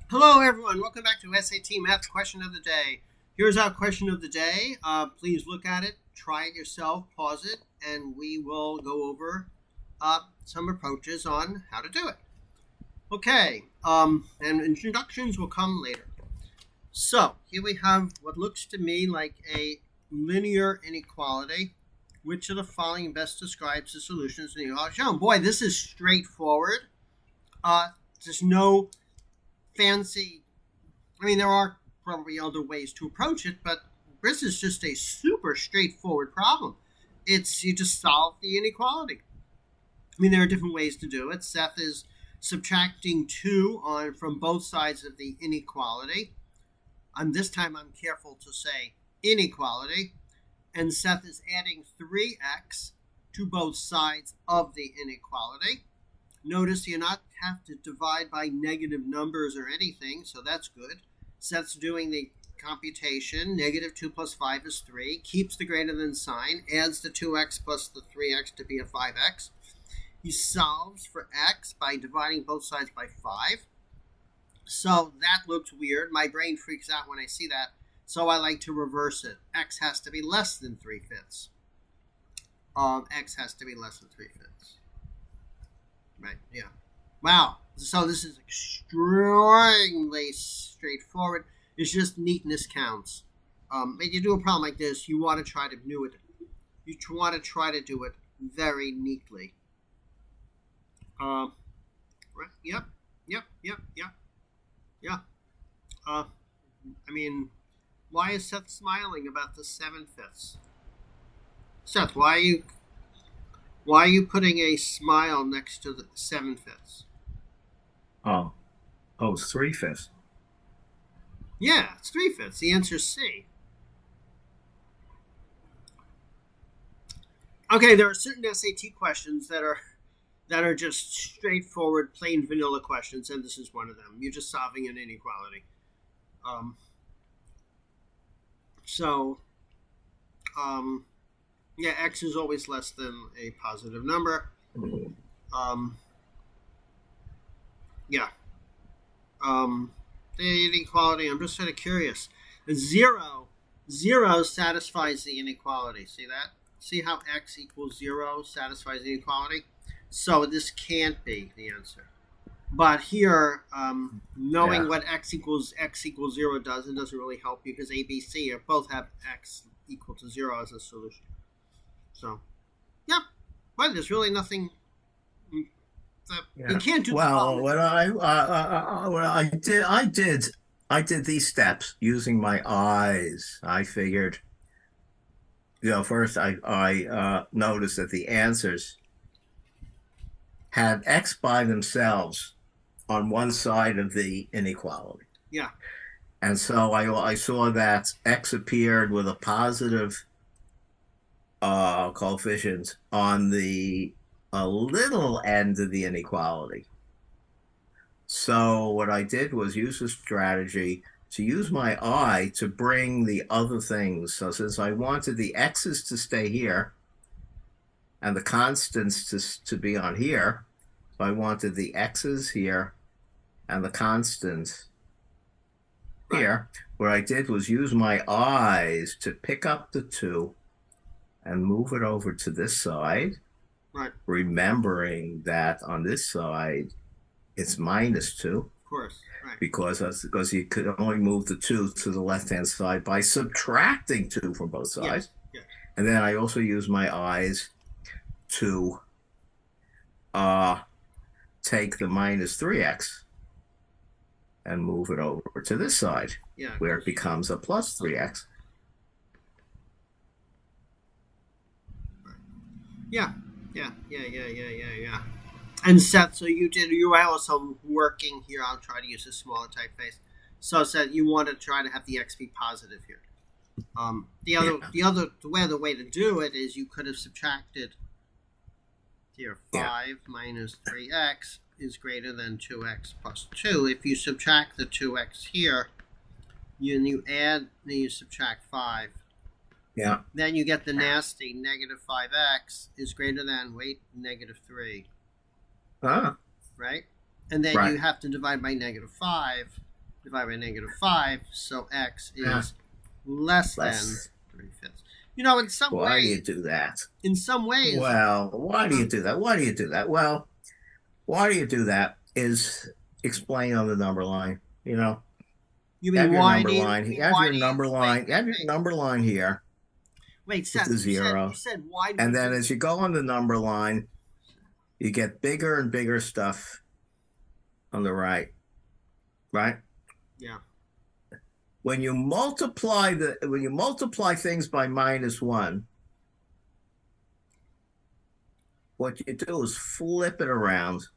Hello, everyone. Welcome back to SAT Math Question of the Day. Here's our question of the day. Please look at it, try it yourself, pause it, and we will go over some approaches on how to do it. Okay, and introductions will come later. So, here we have what looks to me like a linear inequality. Which of the following best describes the solutions to the inequality shown? Boy, this is straightforward. There's no fancy. I mean, there are probably other ways to approach it, but this is just a super straightforward problem. It's you just solve the inequality. I mean, there are different ways to do it. Seth is subtracting 2 from both sides of the inequality. This time I'm careful to say inequality. And Seth is adding 3x to both sides of the inequality. Notice you not have to divide by negative numbers or anything, so that's good. Seth's doing the computation. Negative 2 plus 5 is 3. Keeps the greater than sign. Adds the 2x plus the 3x to be a 5x. He solves for x by dividing both sides by 5. So that looks weird. My brain freaks out when I see that. So I like to reverse it. X has to be less than 3/5. X has to be less than 3/5. Right, yeah. Wow. So this is extremely straightforward. It's just neatness counts. When you do a problem like this, you want to try to do it. You want to try to do it very neatly. Right. Yep. Yeah. I mean, why is Seth smiling about the 7/5? Seth, why are you putting a smile next to the 7/5? Oh, it's 3/5. Yeah, it's 3/5. The answer is C. Okay, there are certain SAT questions that are just straightforward, plain vanilla questions, and this is one of them. You're just solving an inequality. Um, so, um, yeah, x is always less than a positive number. Um, yeah. The inequality, I'm just sort of curious. Zero satisfies the inequality. See that? See how x equals 0 satisfies the inequality? So this can't be the answer. But here, knowing Yeah. what x equals 0 does, it doesn't really help you because a, b, c both have x equal to 0 as a solution. So, yeah. But there's really nothing. You Yeah. can't do the Well, problem. what I did these steps using my eyes. I figured, first I noticed that the answers had X by themselves on one side of the inequality. Yeah. And so I saw that X appeared with a positive coefficient on the a little end of the inequality. So what I did was use a strategy to use my eye to bring the other things. So since I wanted the x's to stay here and the constants to be on here, so I wanted the x's here and the constants Right. here. What I did was use my eyes to pick up the 2 and move it over to this side, Right. remembering that on this side it's minus 2 Of course. Right. because you could only move the 2 to the left-hand side by subtracting 2 from both Yes. sides. Yes. And then I also use my eyes to uh, take the minus 3x and move it over to this side Yeah. where it becomes a plus 3x. Yeah. Yeah. And Seth, so you were also working here. I'll try to use a smaller typeface. So Seth, you want to try to have the x be positive here. Yeah. The way to do it is you could have subtracted here Yeah. 5 minus 3x is greater than 2x plus 2. If you subtract the 2x here, then you subtract 5. Yeah. Then you get the nasty negative 5x is greater than, negative 3. Ah, Right? And then right. you have to divide by negative 5. divided by negative 5, so x Yeah. is less than Less. 3/5. You know, in some Why do ways, you do that? in some ways, Well, why do you do that? Why do you do that? Well, why do you do that is explain on the number line. You know, you you mean have your why number do you, line. you You mean have why your do you number wait, line. You wait, have your wait. number line here Wait, with Seth, the you zero. said why do And we then do as you go on the number line, you get bigger and bigger stuff on the right, right? Yeah. When you multiply things by -1, what you do is flip it around.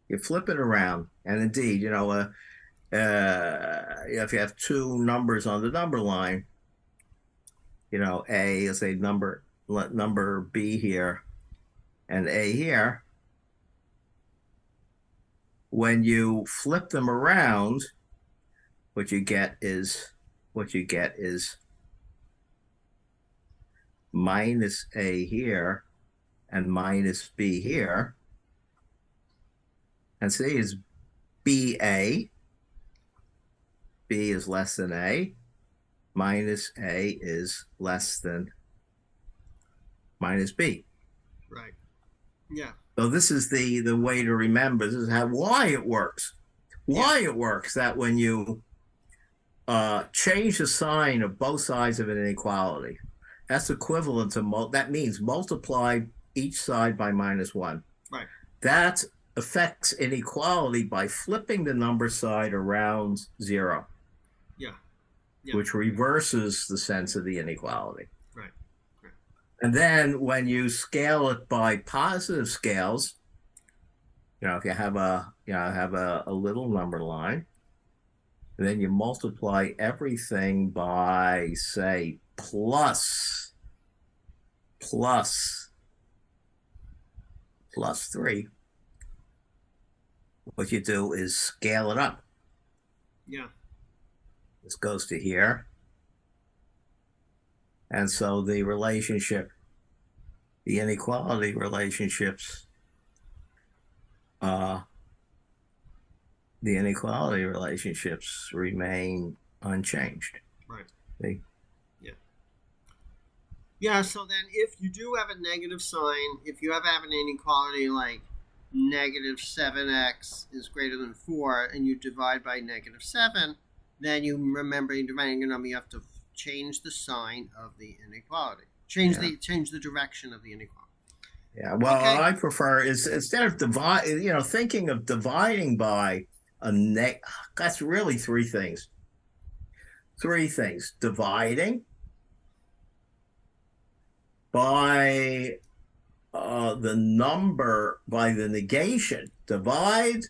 You flip it around, and indeed, if you have two numbers on the number line, A is a number B here, and A here. When you flip them around, what you get is minus A here and minus B here. And C is BA. B is less than A. Minus A is less than minus B. Right. Yeah. So this is the way to remember. This is why it works. Why it works that when you change the sign of both sides of an inequality, that's equivalent to that means multiply each side by -1. Right. That affects inequality by flipping the number side around 0. Yeah. Which reverses the sense of the inequality. Right. And then when you scale it by positive scales, if you have a little number line, then you multiply everything by, say, plus 3. What you do is scale it up. Yeah. This goes to here. And so the inequality relationships, remain unchanged. Right. See? Yeah, so then if you do have a negative sign, if you have an inequality like negative 7x is greater than 4, and you divide by -7, then you remember in dividing your number, you have to change the sign of the inequality. Change the direction of the inequality. Yeah, well, okay. What I prefer is instead of thinking of dividing by that's really three things. Dividing by the number, by the negation. Divide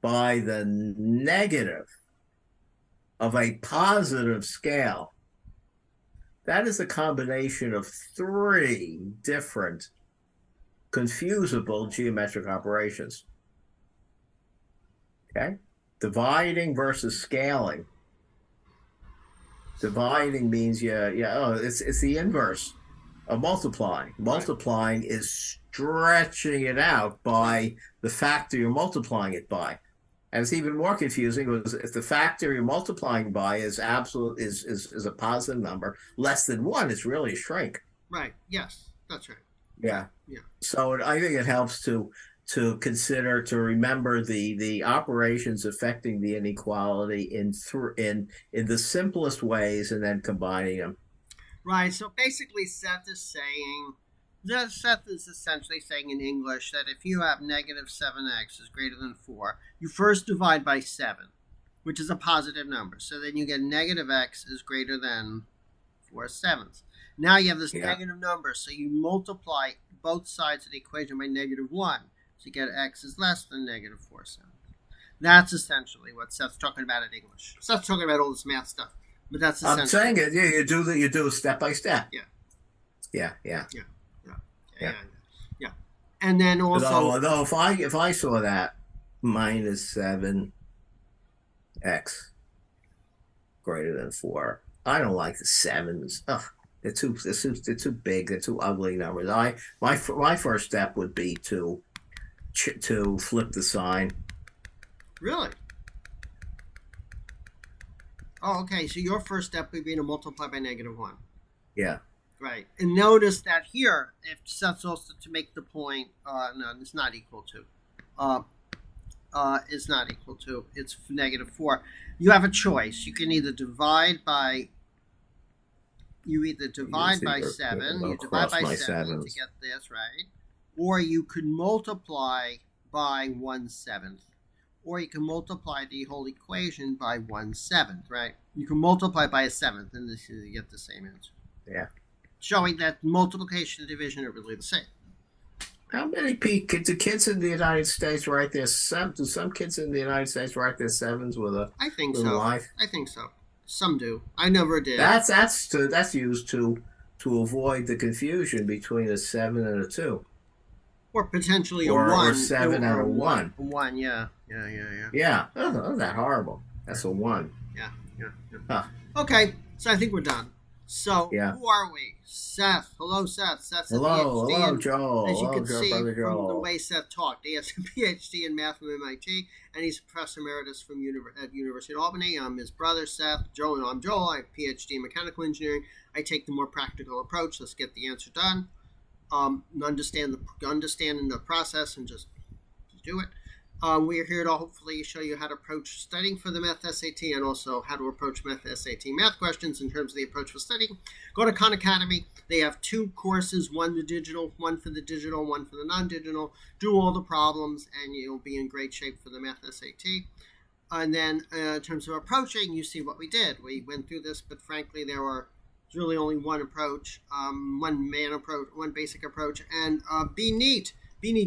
by the negative of a positive scale. That is a combination of 3 different confusable geometric operations. Okay? Dividing versus scaling. Dividing means it's the inverse of multiplying. Multiplying is stretching it out by the factor you're multiplying it by. And it's even more confusing because if the factor you're multiplying by is a positive number, less than 1 is really a shrink. Right. Yes, that's right. Yeah. So I think it helps to remember the operations affecting the inequality in the simplest ways, and then combining them. Right. So basically, Seth is essentially saying in English that if you have negative 7x is greater than 4, you first divide by 7, which is a positive number. So then you get negative x is greater than 4/7. Now you have this negative number, so you multiply both sides of the equation by -1. So you get x is less than negative 4/7. That's essentially what Seth's talking about in English. Seth's talking about all this math stuff, but that's essentially. I'm saying it. Yeah, you do it step by step. Yeah. Yeah. And then also, although if I saw that -7x greater than 4, I don't like the 7s. Ugh, they're too big. They're too ugly numbers. My first step would be to flip the sign. Really? Oh, okay. So your first step would be to multiply by -1. Yeah. Right. And notice that here, if Seth's also to make the point, no, it's not equal to. Uh, is not equal to. It's -4. You have a choice. You can either divide by. You either divide by 7. You divide by 7 to get this right, or you could multiply by 1/7, or you can multiply the whole equation by 1/7. Right. You can multiply by a seventh, and this you get the same answer. Yeah. Showing that multiplication and division are really the same. How many do kids in the United States write their do some kids in the United States write their sevens with a I think little so. life? I think so. Some do. I never did. That's used to avoid the confusion between a 7 and a 2. Or potentially or, a 1. Or 7 and a 1. A 1, yeah. Yeah. Oh, that horrible. That's a 1. Yeah. Huh. Okay, so I think we're done. So, yeah. Who are we? Seth. Hello, Seth. Seth's a PhD. Hello, Joel. As you can Joel, see from Joel. the way Seth talked, he has a PhD in math from MIT, and he's a professor emeritus from at University of Albany. I'm his brother, Seth. Joel, I'm Joel. I have a PhD in mechanical engineering. I take the more practical approach. Let's get the answer done. Understanding the process and just do it. We're here to hopefully show you how to approach studying for the Math SAT and also how to approach Math SAT math questions in terms of the approach for studying. Go to Khan Academy. They have 2 courses, one for the digital, one for the non-digital. Do all the problems and you'll be in great shape for the Math SAT. And then in terms of approaching, you see what we did. We went through this, but frankly, there was really only one approach, one basic approach, and be neat.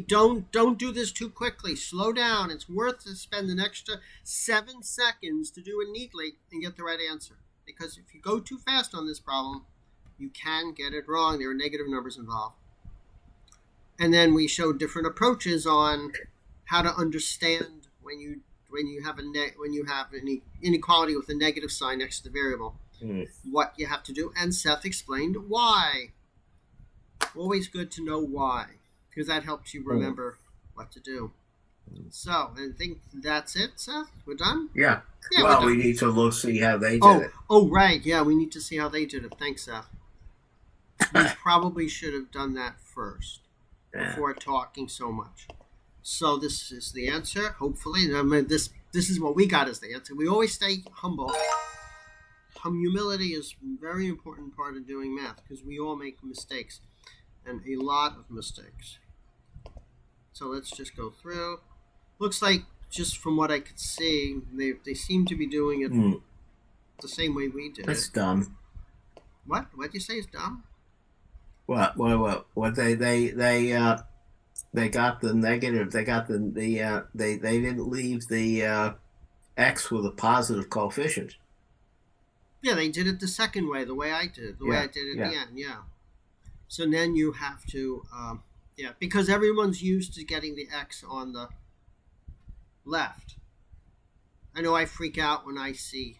Don't do this too quickly. Slow down. It's worth to spend an extra 7 seconds to do it neatly and get the right answer. Because if you go too fast on this problem, you can get it wrong. There are negative numbers involved. And then we showed different approaches on how to understand when you have an inequality with a negative sign next to the variable, what you have to do. And Seth explained why. Always good to know why, because that helps you remember what to do. So, I think that's it, Seth. We're done? Yeah. Well, we need to see how they did it. Oh, right. Yeah, we need to see how they did it. Thanks, Seth. We probably should have done that first before talking so much. So, this is the answer, hopefully. This is what we got as the answer. We always stay humble. Humility is a very important part of doing math because we all make mistakes, and a lot of mistakes. So let's just go through. Looks like, just from what I could see, they seem to be doing it the same way we did. That's dumb. What? What'd you say is dumb? What? They got the negative. They got they didn't leave the x with a positive coefficient. Yeah, they did it the second way, the way I did, way I did it at the end. Yeah. So then you have to, because everyone's used to getting the x on the left. I know I freak out when I see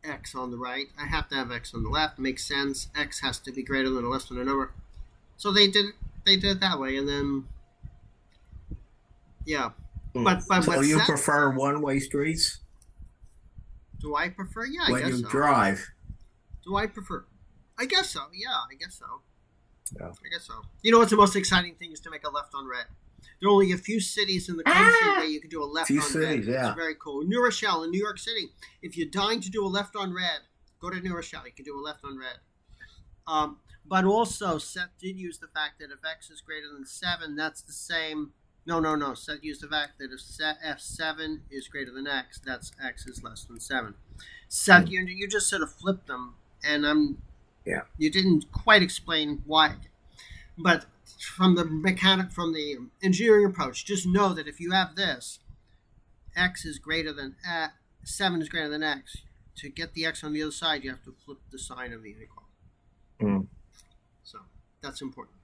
x on the right. I have to have x on the left. It makes sense. X has to be greater than or less than a number. So they did it that way, and then But so you prefer one-way streets? Do I prefer? Yeah, I when guess you so. drive. Do I prefer? I guess so. Yeah, I guess so. Yeah. I guess so. You know what's the most exciting thing is to make a left on red. There are only a few cities in the country where you can do a left on red. Yeah. It's very cool. New Rochelle in New York City. If you're dying to do a left on red, go to New Rochelle. You can do a left on red. But also, Seth did use the fact that if x is greater than 7, that's the same. No. Seth used the fact that if 7 is greater than x, that's x is less than 7. Seth, you just sort of flipped them, and you didn't quite explain why. But from the engineering approach, just know that if you have this, x is greater than 7 is greater than x. To get the x on the other side, you have to flip the sign of the inequality. So that's important.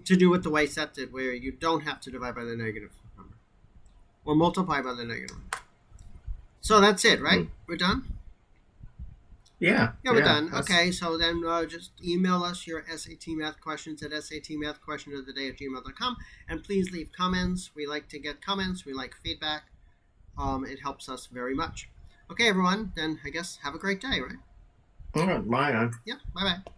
To do it the way Seth did, where you don't have to divide by the negative number or multiply by the negative number. So that's it, right? We're done? Yeah, we're done. Okay, so then just email us your SAT math questions at satmathquestionoftheday@gmail.com, and please leave comments. We like to get comments. We like feedback. it helps us very much. Okay, everyone, then I guess have a great day, right? All right, bye. Yeah, bye bye.